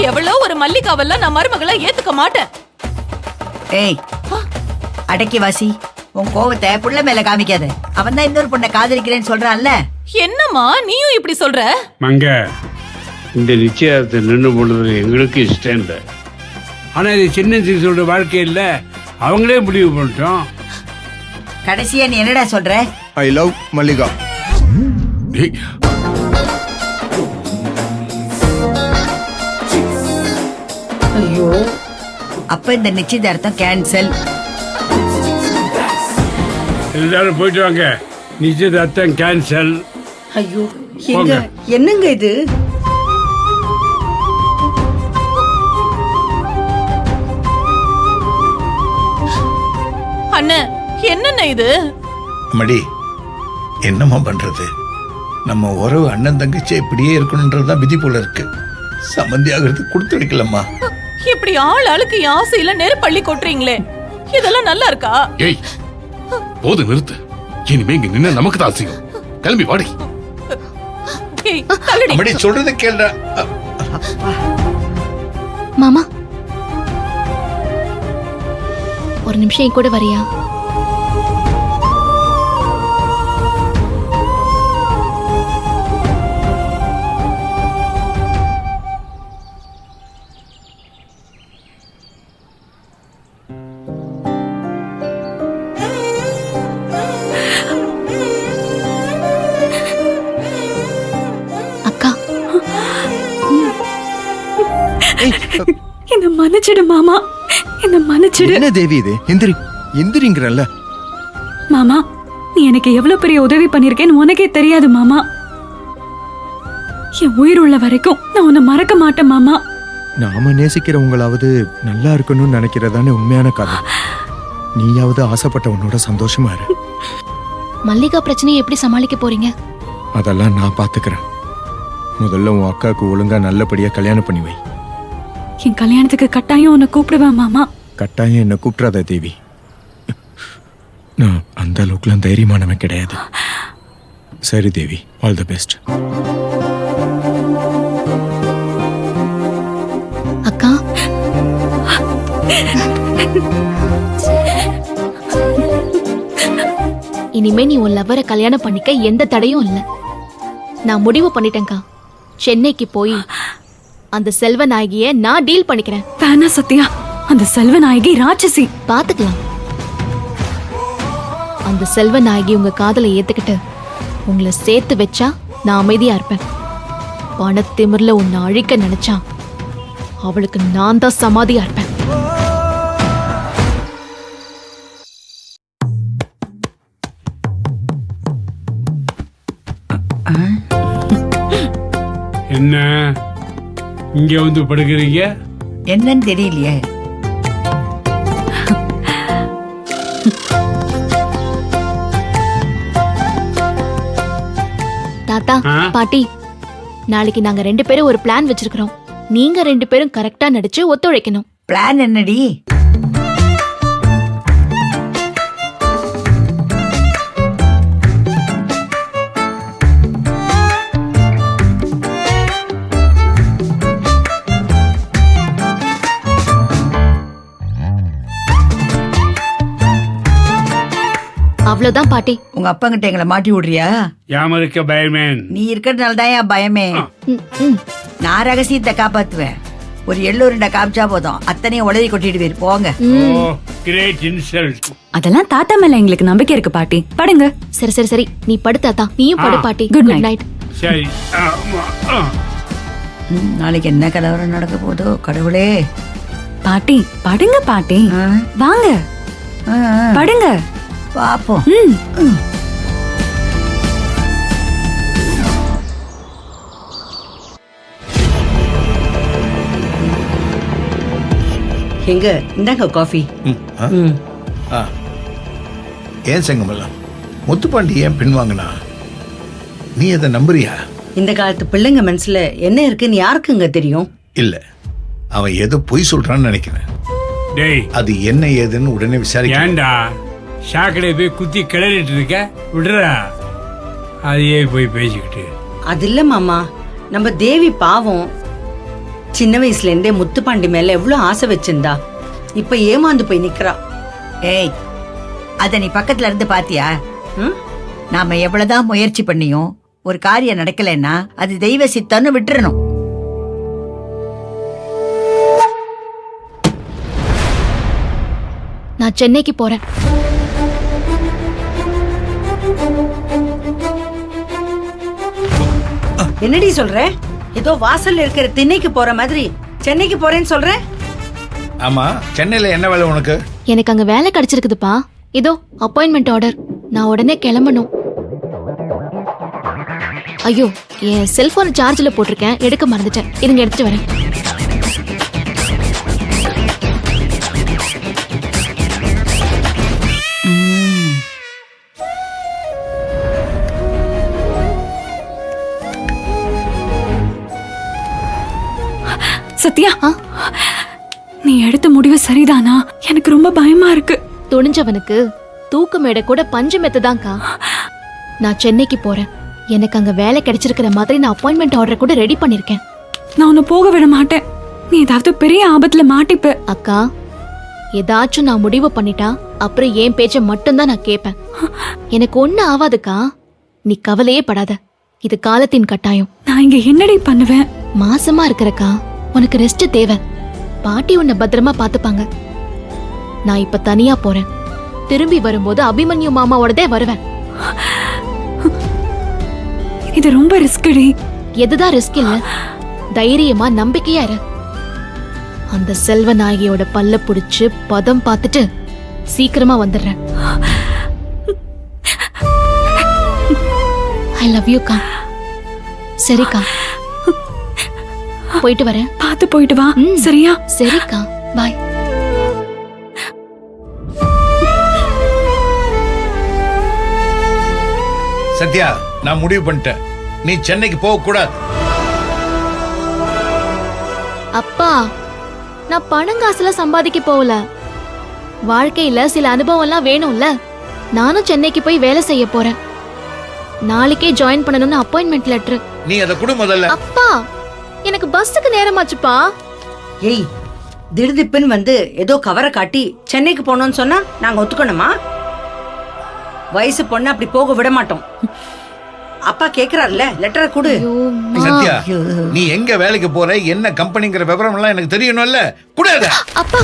எவ்வளோ ஒரு மல்லிகாவெல்லாம் நான் மருமகளை ஏத்துக்க மாட்டேன். ஏய் அடக்கி வாசி, உன் கோவத்தை புள்ள மேல காமிக்காத. அவன் தான் இன்னொரு பொண்ணை காதலிக்கிறேன்னு சொல்றான்ல. என்னம்மா நீயும் இப்படி சொல்ற? மங்க, இந்த நிச்சயத்தை நின்று பொழுது எங்களுக்கு இஷ்டம் இல்லை. ஆனா இது சின்ன சிறுசோட வாழ்க்கை இல்ல, அவங்களே முடிவு பண்ணிட்டோம். கடைசியா நீ என்னடா சொல்ற? I love Mallika. ஐயோ, அப்ப இந்த நிச்சயதார்த்தம் கேன்சல். எல்லாரும் போயிட்டு வாங்க, நிச்சயதார்த்தம் கேன்சல். ஐயோ எங்க என்னங்க இது? அண்ணன் என்னண்ணே இது? மடி, என்னம்மா பண்றது? நம்ம உறவு அண்ணன் தங்கச்சி இப்படியே இருக்கணும்ன்றதுதான் விதி போல இருக்கு. சம்மந்தி ஆகிறது கொடுத்து வைக்கலம்மா. இப்படி ஆள் ஆளுக்கு ஆசையில நெருப்பள்ளி கொட்டுறீங்களே, இதெல்லாம் நல்லா இருக்கா? ஏய், போது நிறுத்து. இனிமே இங்க நின்னு நமக்கு தான் அசிங்கம். கிளம்பி வாடி. ஏய், தள்ளுடி. மடி சொல்றது கேள்றா. மாமா, ஒரு நிமிஷம் என் கூட வரியா? அக்கா, என்ன மன்னிச்சிடு மாமா, என்ன மன்னிச்சிடு. என்ன தேவி இது? எந்திரி எந்திரிங்கிறல்ல. மாமா, நீ எனக்கு எவ்வளவு பெரிய உதவி பண்ணிருக்கேன்னு உனக்கே தெரியாது மாமா. என் உயிர் உள்ள வரைக்கும் நான் உன்னை மறக்க மாட்டேன் மாமா. நாம நேசிக்கிறவங்களாவது நல்லா இருக்கணும்னு நினைக்கிறதானே உண்மையான காதல். நீயாவது ஆசைப்பட்ட உன்னோட சந்தோஷமா இரு. மல்லிகா பிரச்சனையை எப்படி சமாளிக்க போறீங்க? அதெல்லாம் நான் பாத்துக்கிறேன். முதல்ல உன் அக்காவுக்கு ஒழுங்கா நல்லபடியா கல்யாணம் பண்ணி வை. என் கல்யாணத்துக்கு கட்டாயம் உன்னை கூப்பிடுவேன் மாமா. கட்டாயம் என்ன கூப்பிடாத தேவி. நான் அந்த அளவுக்குலாம் தைரியமானவன் கிடையாது. சரி தேவி, ஆல் தி பெஸ்ட். அக்கா, இனிமே நீ உன் லவ்வரை கல்யாணம் பண்ணிக்க எந்த தடையும் இல்ல. நான் முடிவு பண்ணிட்டேன்க்கா. சென்னைக்கு போய் அந்த செல்வநாயகிய நான் டீல் பண்ணிக்கிறேன். வேணா சத்யா, அந்த செல்வநாயகி ராட்சசி. பாத்துக்கலாம். அந்த செல்வநாயகி உங்க காதலை ஏத்துக்கிட்டு உங்களை சேர்த்து வச்சா நான் அமைதியா இருப்பேன். பணத்திமிர்ல உன்னை அழிக்க நினைச்சா அவளுக்கு நான் தான் சமாதியா இருப்பேன். என்ன இங்க வந்து படுக்கிறீங்க? என்னன்னு தெரியலையே. தாத்தா, பாட்டி, நாளைக்கு நாங்க 2 பேரும் ஒரு பிளான் வச்சிருக்கிறோம். நீங்க 2 பேரும் கரெக்டா நடிச்சு ஒத்துழைக்கணும். பிளான் என்னடி? அவ்வளவுதான் பாட்டி. உங்க அப்பா கிட்ட எங்களை மாட்டி விடுறியா? யாமருக்க பயமேன். நீ இருக்கிறதுனால தான் என் பயமே. நான் ரகசியத்தை காப்பாத்துவேன். ஒரு எள்ளூருண்டை காமிச்சா போதும், அத்தனையும் உலகி கொட்டிட்டு போங்க. ஓ, கிரேட் இன்சல்ட். அதெல்லாம் தாத்தா மேல எங்களுக்கு நம்பிக்கை இருக்கு பாட்டி. படுங்க. சரி சரி சரி, நீ படு தாத்தா. நீயும் படு பாட்டி. Good good night. நைட். சரி. ஆமா. நாளைக்கு என்ன கலவரம் நடக்க போதோ கடவுளே. பாட்டி படுங்க பாட்டி. ஆ, வாங்க ஆ, ஆ. படுங்க. பாப்போம். எங்க இந்தாங்க காஃபி. ஏன் செங்கமல்லாம் முத்துப்பாண்டி ஏன் பின்வாங்கினா? நீ அதை நம்புறியா? இந்த காலத்து பிள்ளைங்க மனசுல என்ன இருக்குன்னு யாருக்குங்க தெரியும்? இல்ல, அவன் ஏதோ பொய் சொல்றான்னு நினைக்கிறேன். டேய், அது என்ன ஏதுன்னு உடனே விசாரிக்க. ஏண்டா சாக்கடை போய் குத்தி கிளறிட்டு இருக்க? விடுறா, அதையே போய் பேசிக்கிட்டு. அது இல்ல மாமா, நம்ம தேவி பாவம். சின்ன வயசுல இருந்தே முத்துப்பாண்டி மேல எவ்வளவு ஆசை வச்சிருந்தா இப்ப ஏமாந்து போய் நிக்கிறா. ஏய், அத நீ பக்கத்துல இருந்து பாத்தியா? ம்? நாம எவ்வளவுதான் முயற்சி பண்ணியும் ஒரு காரியம் நடக்கலைன்னா அது தெய்வ சித்தம்னு விட்டுறணும். நான் சென்னைக்கு போறேன். என்னடி சொல்ற? ஏதோ வாசல்ல இருக்கிற திண்ணைக்கு போற மாதிரி சென்னைக்கு போறேன்னு சொல்ற? ஆமா, சென்னையில என்ன வேலை உனக்கு? எனக்கு அங்க வேலை கிடைச்சிருக்குதுப்பா. இதோ அப்பாயின்மெண்ட் ஆர்டர். நான் உடனே கிளம்பணும். ஐயோ, என் செல்போன் சார்ஜ்ல போட்டிருக்கேன், எடுக்க மறந்துட்டேன். இருங்க, எடுத்துட்டு வரேன். சத்யா, ஆ? நீ எடுத்த முடிவு சரிதானா? எனக்கு ரொம்ப பயமா இருக்கு. துணிஞ்சவனுக்கு தூக்கு மேடை கூட பஞ்சு மெத்ததான்க்கா. நான் சென்னைக்கு போறேன். எனக்கு அங்க வேலை கிடைச்சிருக்கிற மாதிரி நான் அப்பாயின்மெண்ட் ஆர்டர் கூட ரெடி பண்ணிருக்கேன். நான் உன்னை போக விட மாட்டேன். நீ ஏதாவது பெரிய ஆபத்துல மாட்டிப்ப. அக்கா, ஏதாச்சும் நான் முடிவு பண்ணிட்டா அப்புறம் என் பேச்ச மட்டும்தான் நான் கேட்பேன். எனக்கு ஒண்ணு ஆவாதுக்கா, நீ கவலையே படாத. இது காலத்தின் கட்டாயம். நான் இங்க என்னடி பண்ணுவேன்? மாசமா இருக்கிறக்கா, உனக்கு ரெஸ்ட் தேவை. பாட்டி உன்னை பத்திரமா பாத்துப்பாங்க. நான் இப்ப தனியா போறேன். திரும்பி வரும்போது அபிமன்யு மாமாவோடதே வருவேன். இது ரொம்ப ரிஸ்கடி. எதுதான் ரிஸ்க் இல்ல, தைரியமா நம்பிக்கையா இரு. அந்த செல்வநாயகியோட பல்ல புடிச்சு பதம் பார்த்துட்டு சீக்கிரமா வந்துடுறேன். ஐ லவ் யூ கா. சரிக்கா, போயிட்டு வரேன். பார்த்து போயிட்டு வா. ம். சரியா? சரிக்கா, பாய். சத்யா, நான் முடிவு பண்ணிட்டேன். நீ சென்னைக்கு போக கூடாது. அப்பா, நான் பணங்காசுல சம்பாதிக்க போகல. வாழ்க்கையில சில அனுபவம்லாம் வேணும்ல. நானும் சென்னைக்கு போய் வேலை செய்ய போறேன். நாளைக்கே ஜாயின் பண்ணணும்னு அப்பாயின்மெண்ட் லெட்டர். நீ அதை கொடு முதல்ல. அப்பா, எனக்கு பஸ்ஸுக்கு நேரமாச்சுப்பா. ஏய், திடுதிப்புன்னு வந்து ஏதோ கவரை காட்டி சென்னைக்கு போனோம்னு சொன்னா நாங்க ஒத்துக்கணுமா? வயசு பொண்ணு அப்படி போக விட மாட்டோம். அப்பா கேக்குறாருல, லெட்டரை கொடு. ஐயோ, அம்மா. சத்யா, நீ எங்க வேலைக்கு போற, என்ன கம்பெனிங்கிற விவரம் எல்லாம் எனக்கு தெரியணும்ல. கூடாது. அப்பா